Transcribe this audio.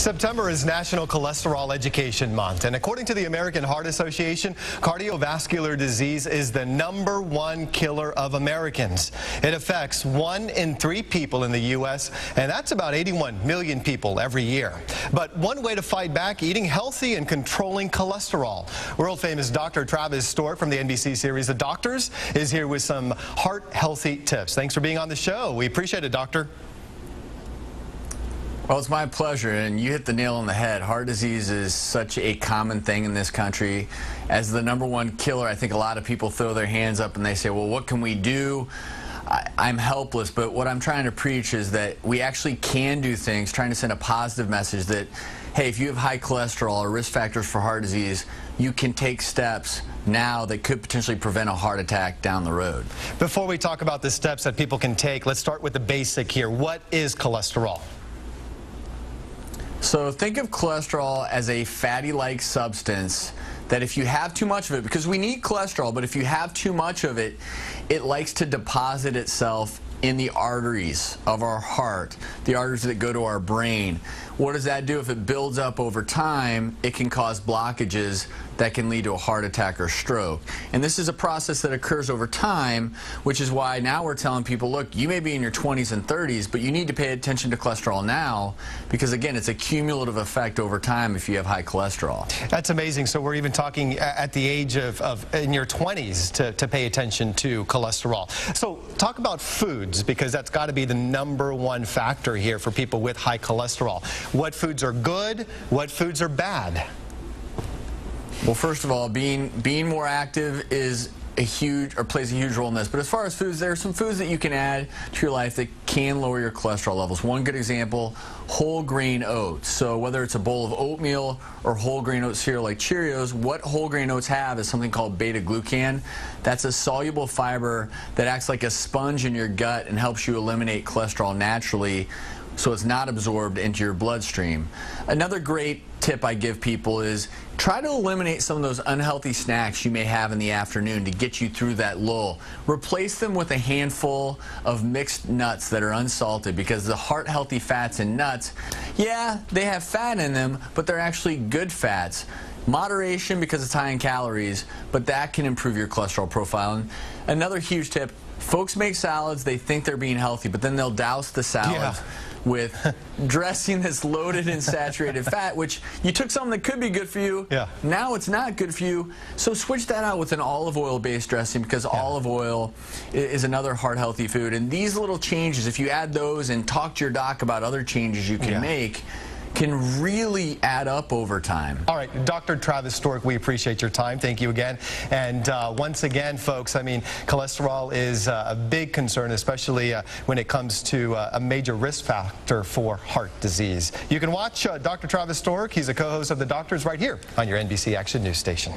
September is National Cholesterol Education Month, and according to the American Heart Association, cardiovascular disease is the #1 killer of Americans. It affects 1 in 3 people in the U.S., and that's about 81 million people every year. But one way to fight back, eating healthy and controlling cholesterol. World-famous Dr. Travis Stork from the NBC series The Doctors is here with some heart-healthy tips. Thanks for being on the show. We appreciate it, Doctor. Well, it's my pleasure, and you hit the nail on the head. Heart disease is such a common thing in this country. As the #1 killer, I think a lot of people throw their hands up and they say, well, what can we do? I'm helpless, but what I'm trying to preach is that we actually can do things, trying to send a positive message that, hey, if you have high cholesterol or risk factors for heart disease, you can take steps now that could potentially prevent a heart attack down the road. Before we talk about the steps that people can take, let's start with the basic here. What is cholesterol? So think of cholesterol as a fatty-like substance that if you have too much of it, because we need cholesterol, but if you have too much of it, it likes to deposit itself in the arteries of our heart, the arteries that go to our brain. What does that do? If it builds up over time, it can cause blockages that can lead to a heart attack or stroke. And this is a process that occurs over time, which is why now we're telling people, look, you may be in your 20s and 30s, but you need to pay attention to cholesterol now because, again, it's a cumulative effect over time if you have high cholesterol. That's amazing. So we're even talking at the age of in your 20s to pay attention to cholesterol. So talk about foods, because that's got to be the #1 factor here for people with high cholesterol. What foods are good? What foods are bad? Well, first of all, being more active is plays a huge role in this. But as far as foods, there are some foods that you can add to your life that can lower your cholesterol levels. One good example, whole grain oats. So whether it's a bowl of oatmeal or whole grain oat cereal like Cheerios, what whole grain oats have is something called beta-glucan. That's a soluble fiber that acts like a sponge in your gut and helps you eliminate cholesterol naturally, so it's not absorbed into your bloodstream. Another great tip I give people is try to eliminate some of those unhealthy snacks you may have in the afternoon to get you through that lull. Replace them with a handful of mixed nuts that are unsalted, because the heart-healthy fats in nuts, yeah, they have fat in them, but they're actually good fats. Moderation because it's high in calories, but that can improve your cholesterol profile. And another huge tip, folks make salads, they think they're being healthy, but then they'll douse the salad with dressing that's loaded in saturated fat, which you took something that could be good for you, now it's not good for you. So switch that out with an olive oil-based dressing, because olive oil is another heart-healthy food. And these little changes, if you add those and talk to your doc about other changes you can make, can really add up over time. All right, Dr. Travis Stork, we appreciate your time. Thank you again. And once again, folks, I mean, cholesterol is a big concern, especially when it comes to a major risk factor for heart disease. You can watch Dr. Travis Stork. He's a co-host of The Doctors right here on your NBC Action News station.